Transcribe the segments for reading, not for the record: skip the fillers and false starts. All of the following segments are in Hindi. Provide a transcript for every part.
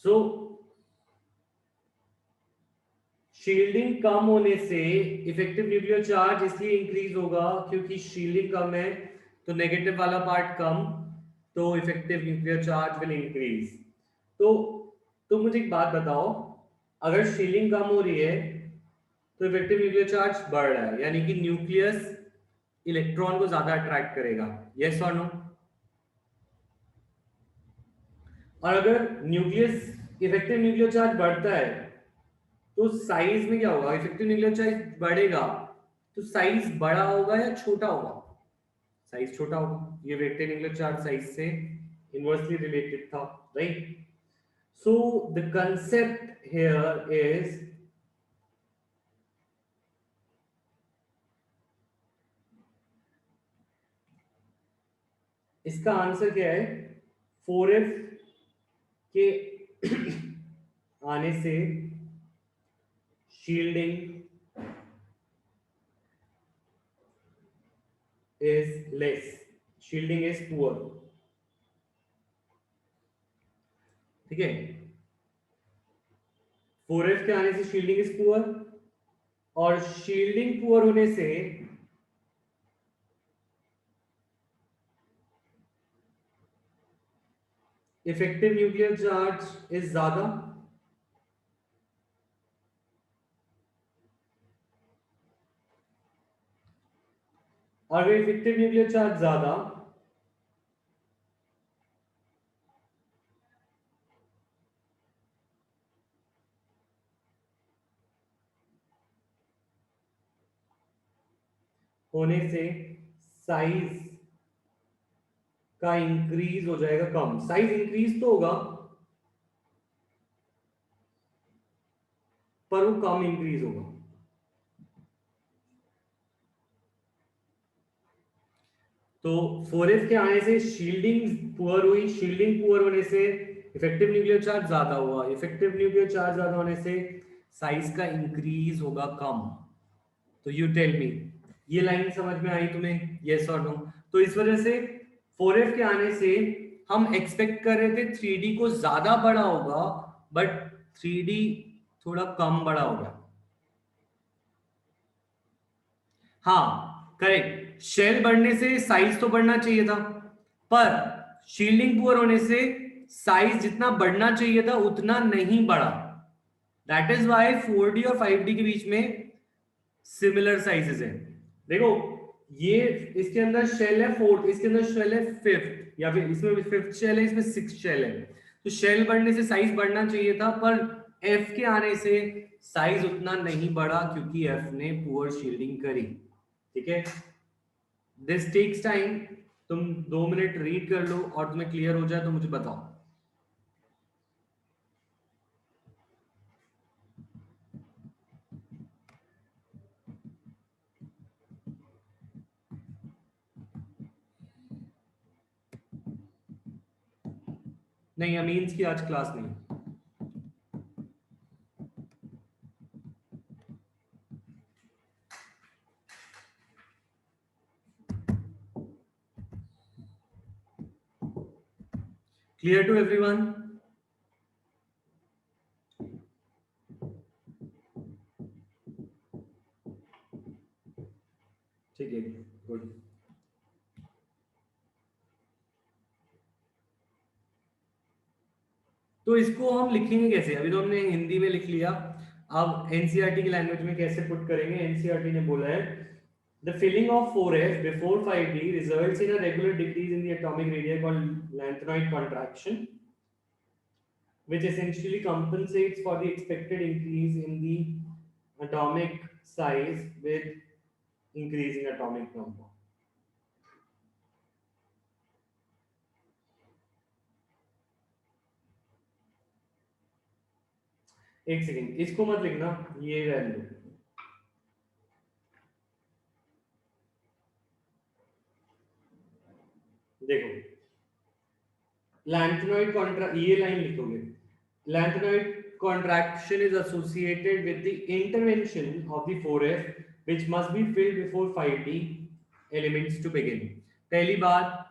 सो शील्डिंग कम होने से इफेक्टिव न्यूक्लियर चार्ज इसलिए इंक्रीज होगा क्योंकि शील्डिंग कम है, तो नेगेटिव वाला पार्ट कम, तो effective nuclear charge will increase. तो तुम मुझे एक बात बताओ, अगर शील्डिंग कम हो रही है तो इफेक्टिव न्यूक्लियर चार्ज बढ़ रहा है, यानी कि न्यूक्लियस इलेक्ट्रॉन को ज्यादा अट्रैक्ट करेगा, यस और नो? और अगर न्यूक्लियस इफेक्टिव न्यूक्लियर चार्ज बढ़ता है तो साइज में क्या होगा? इफेक्टिव न्यूक्लियर चार्ज बढ़ेगा तो साइज बड़ा होगा या छोटा होगा? साइज छोटा होगा। ये इफेक्टिव न्यूक्लियर चार्ज साइज से इनवर्सली रिलेटेड था, right? So the concept here is, इसका आंसर क्या है? 4f के आने से shielding is less, shielding is poor, ठीक है? 4f के आने से शील्डिंग इज पुअर, और शील्डिंग पुअर होने से इफेक्टिव न्यूक्लियर चार्ज इज ज्यादा, और अगर इफेक्टिव न्यूक्लियर चार्ज ज्यादा होने से साइज का इंक्रीज हो जाएगा कम। साइज इंक्रीज तो होगा पर वो कम इंक्रीज होगा। तो 4f के आने से शील्डिंग पुअर हुई, शील्डिंग पुअर होने से इफेक्टिव न्यूक्लियर चार्ज ज्यादा हुआ, इफेक्टिव न्यूक्लियर चार्ज ज्यादा होने से साइज का इंक्रीज होगा कम। तो यू टेल मी, ये लाइन समझ में आई तुम्हें, यस और नो? तो इस वजह से 4f के आने से हम एक्सपेक्ट कर रहे थे 3d को ज्यादा बड़ा होगा, बट 3d थोड़ा कम बड़ा होगा। हाँ करेक्ट, शेल बढ़ने से साइज तो बढ़ना चाहिए था, पर शील्डिंग पुअर होने से साइज जितना बढ़ना चाहिए था उतना नहीं बढ़ा। दैट इज वाई 4d और 5d के बीच में सिमिलर साइजेस है। देखो, ये इसके अंदर शेल है फोर्थ, इसके अंदर शेल है फिफ्थ, या फिर इसमें फिफ्थ शेल है, इसमें सिक्स शेल है। तो शेल बढ़ने से साइज बढ़ना चाहिए था, पर एफ के आने से साइज उतना नहीं बढ़ा क्योंकि एफ ने पुअर शील्डिंग करी, ठीक है? This takes time. तुम 2 मिनट रीड कर लो और तुम्हें क्लियर हो जाए तो मुझे बताओ। नहीं, अमीन्स की आज क्लास नहीं। Clear to everyone? ठीक है, गुड। तो इसको हम लिखेंगे कैसे? अभी तो हमने हिंदी में लिख लिया, अब एनसीईआरटी की लैंग्वेज में कैसे पुट करेंगे? एनसीईआरटी ने बोला है the filling of 4f before 5d results in a regular decrease in the atomic radii called lanthanoid contraction, which essentially compensates for the expected increase in the atomic size with increasing atomic number. एक सेकेंड, इसको मत लिखना, ये रहने दो। देखो, लैंथेनॉइड कॉन्ट्रा, ये लाइन लिखोगे, lanthanoid contraction is associated with the intervention of the 4f which must be filled before 5d elements to begin. पहली बात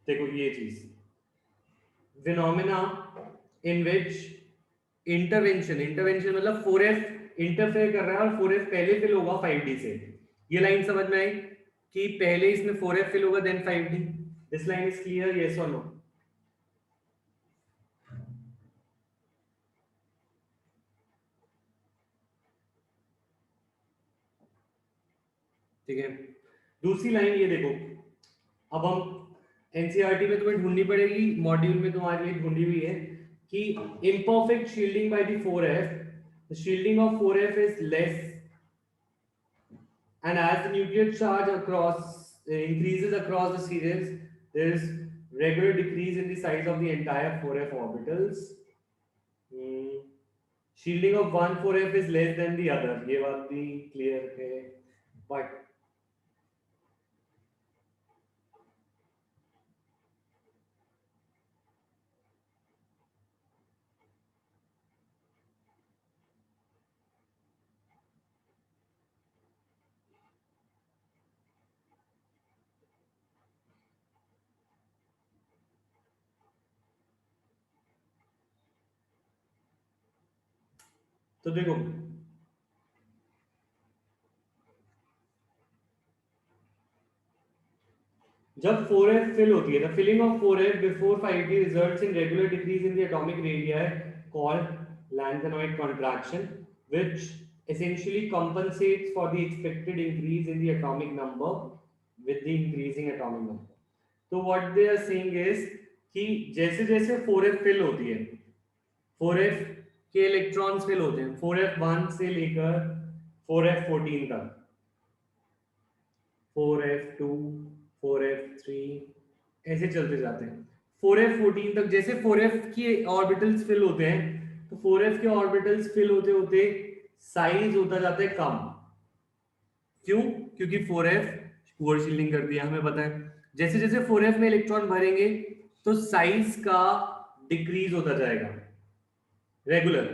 देखो, ये चीज phenomena in which इंटरवेंशन मतलब 4f इंटरफेयर कर रहा है और 4f पहले फिल होगा 5d से। ये लाइन समझ में आई कि पहले इसमें 4f फिल होगा then 5d। This line is clear, yes और नो? ठीक है, दूसरी लाइन ये देखो, अब हम एनसीईआरटी में तुम्हें ढूंढनी पड़ेगी, मॉड्यूल में तुम्हारे लिए ढूंढी हुई है कि imperfect shielding by the 4f, the shielding of 4f is less, and as the nuclear charge increases across the series, there is regular decrease in the size of the entire 4f orbitals. Shielding of one 4f is less than the other, ये बात भी क्लियर है, बट तो देखो जब 4f फिल होती है, the filling of 4f before 5d results in regular decrease in the atomic radii called lanthanoid contraction, which essentially compensates for the expected increase in the atomic number with the increasing atomic number. तो what they are saying is कि जैसे जैसे 4f फिल होती है, 4f के इलेक्ट्रॉन्स फिल होते हैं 4f1 से लेकर 4f14 तक, 4f2 4f3 ऐसे चलते जाते हैं 4f14 तक। जैसे 4f के ऑर्बिटल्स फिल होते हैं तो 4f के ऑर्बिटल्स फिल होते होते साइज होता जाता है कम। क्यों? क्योंकि 4f पुअर शील्डिंग कर दिया, हमें पता है। जैसे जैसे 4f में इलेक्ट्रॉन भरेंगे तो साइज का डिक्रीज होता जाएगा रेगुलर।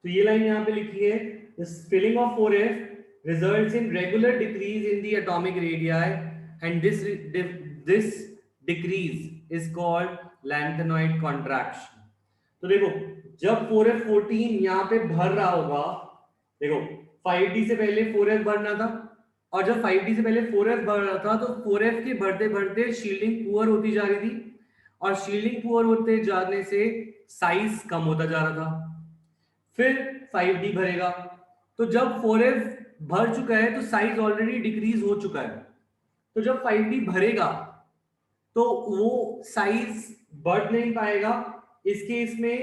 तो ये लाइन यहां पे लिखी है, the filling of 4f results in regular decrease in the atomic radii and this decrease is called lanthanoid contraction। तो देखो जब 4f14 यहाँ पे भर रहा होगा, देखो 5d से पहले 4f भरना था और जब 5d से पहले 4f भर रहा था तो 4f के भरते भरते शील्डिंग पुअर होती जा रही थी और शील्डिंग पुअर होते जाने से साइज कम होता जा रहा था। फिर 5d भरेगा तो जब 4f भर चुका है तो साइज ऑलरेडी डिक्रीज हो चुका है, तो जब 5d भरेगा तो वो साइज बढ़ नहीं पाएगा। इस केस में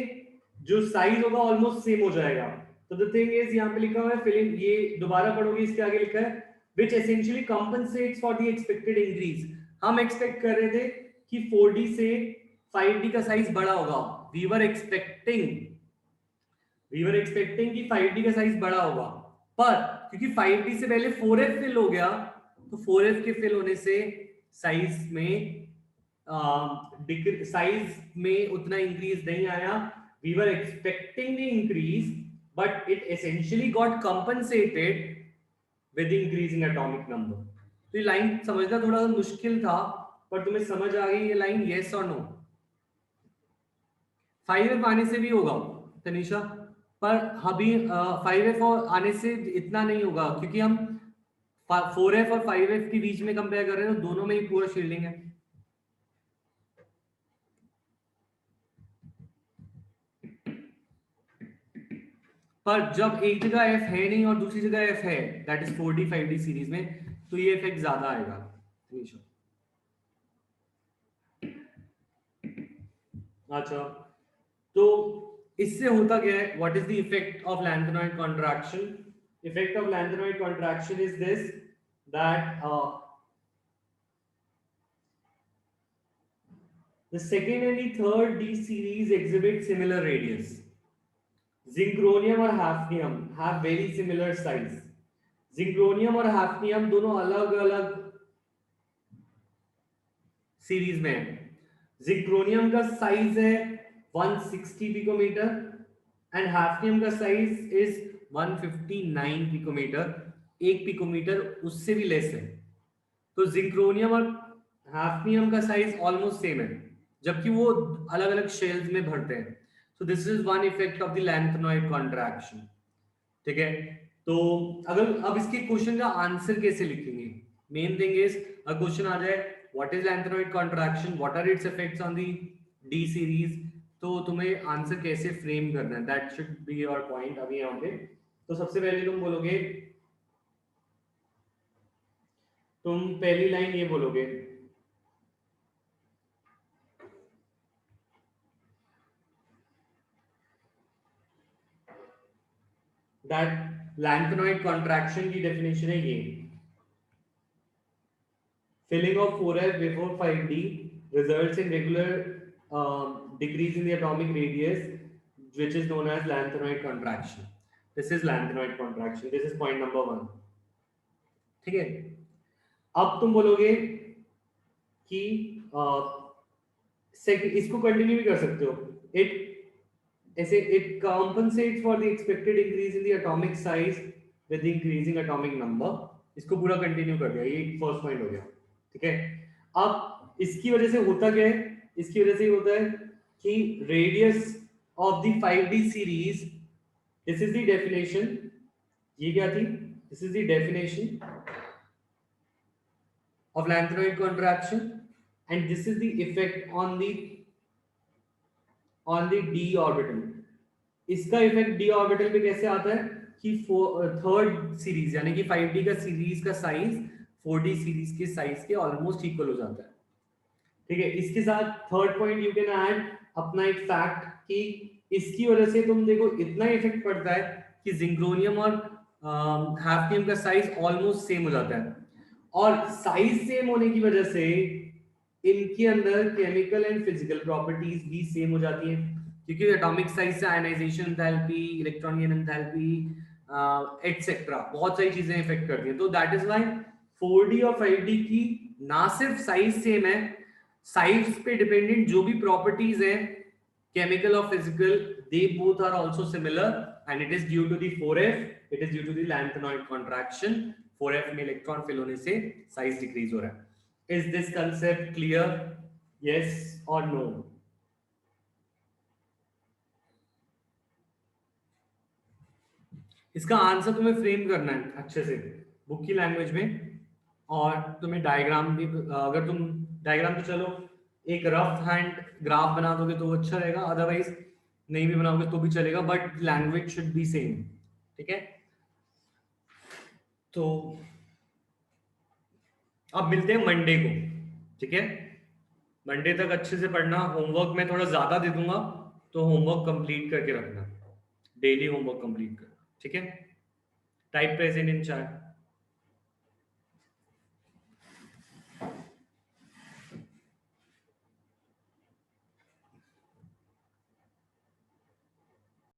जो साइज होगा ऑलमोस्ट सेम हो जाएगा। तो द थिंग इज यहाँ पे लिखा हुआ है फिलिंग, ये दोबारा पढ़ोगे, इसके आगे लिखा है which essentially compensates for the expected increase। हम एक्सपेक्ट कर रहे थे कि 4d से 5d का साइज बड़ा होगा, we were expecting कि 5d का साइज बड़ा होगा, पर क्योंकि 5d से पहले 4f फिल हो गया तो 4f के फिल होने से साइज में उतना इंक्रीज नहीं आया। we were expecting the increase but it essentially got compensated with increasing atomic number। तो ये लाइन समझना थोड़ा मुश्किल था पर तुम्हें समझ आ गई ये लाइन, yes और no? 5f आने से भी होगा तनिषा, पर अभी 5f और आने से इतना नहीं होगा क्योंकि हम 4f और 5f के बीच में कंपेयर कर रहे हैं तो दोनों में ही पूरा शील्डिंग है। पर जब एक जगह f है नहीं और दूसरी जगह f है, that is 4d 5d series में, तो ये इफेक्ट ज्यादा आएगा तनिषा। अच्छा, तो इससे होता क्या है, what is the effect of lanthanoid contraction? Effect of lanthanoid contraction is this, that the second and the third d series exhibit similar radius। जिंक्रोनियम और हैफ्नियम have very similar size। जिंक्रोनियम और हैफ्नियम दोनों अलग अलग सीरीज में है। जिंक्रोनियम का साइज है 160 पिकोमीटर एंड हैफ्नियम का साइज इज 159 पिकोमीटर, 1 पिकोमीटर उससे भी लेस है। तो जिंक्रोनियम और हैफ्नियम का साइज ऑलमोस्ट सेम है। जबकि वो अलग अलग शेल्स में भरते हैं. So this is one effect of the lanthanoid contraction. ठीक है. तो अगर अब इसके क्वेश्चन का आंसर कैसे लिखेंगे, main thing is a question आ जाए what is lanthanoid contraction, what are its effects on the D series, तो तुम्हें आंसर कैसे फ्रेम करना है, that should be your point अभी यहाँ पे. तो सबसे पहले तुम बोलोगे, तुम पहली लाइन ये बोलोगे दैट लैंथेनॉइड कॉन्ट्रैक्शन की डेफिनेशन है ये, filling of 4f before 5d results in regular decrease in the atomic radius, which is known as lanthanide contraction. This is lanthanide contraction. This is point number 1. ठीक है. अब तुम बोलोगे कि इसको कंटिन्यू भी कर सकते हो. It compensates for the expected increase in the atomic size with the increasing atomic number. इसको पूरा कंटिन्यू कर दिया, ये फर्स्ट पॉइंट हो गया. ठीक है. अब इसकी वजह से होता क्या है, इसकी वजह से होता है कि radius of the 5d series, this is the definition, ये क्या थी, this is the definition of lanthanide contraction and this is the effect on the d orbital. इसका इफेक्ट d ऑर्बिटल पे कैसे आता है कि थर्ड सीरीज यानी कि 5d का सीरीज का साइज 4d सीरीज के साइज के ऑलमोस्ट इक्वल हो जाता है. ठीक है. इसके साथ third point you can add अपना एक फैक्ट कि इसकी वजह से तुम देखो इतना इफेक्ट पड़ता है कि जिंक्रोनियम और हैफ्नियम का साइज ऑलमोस्ट सेम हो जाता है. और साइज सेम होने की वजह से इनके अंदर केमिकल एंड फिजिकल प्रॉपर्टीज भी सेम हो जाती हैं, क्योंकि एटॉमिक साइज से ionisation enthalpy, electronic enthalpy etcetera बहुत सारी चीजें इफेक्ट करती हैं. तो दैट इज व्हाई 4d और 5d की ना सिर्फ साइज सेम है, साइज पे डिपेंडेंट जो भी प्रॉपर्टीज हैं केमिकल और physical, they both are also similar and it is due to the 4f, it is due to the lanthanoid contraction. 4f में इलेक्ट्रॉन फिल होने से साइज डिक्रीज हो रहा है. Is this concept clear? Yes or no? इसका आंसर तुम्हें फ्रेम करना है अच्छे से बुक की लैंग्वेज में, और तुम्हें डायग्राम भी, अगर तुम डायग्राम तो चलो एक रफ हैंड ग्राफ बना दोगे तो अच्छा रहेगा, अदरवाइज नहीं भी बनाओगे तो भी चलेगा, but language should be same. ठीक है. तो अब मिलते हैं मंडे को. ठीक है. मंडे तक अच्छे से पढ़ना, होमवर्क मैं थोड़ा ज्यादा दे दूंगा तो होमवर्क कंप्लीट करके रखना, डेली होमवर्क कंप्लीट करना. ठीक है. Type present in chat.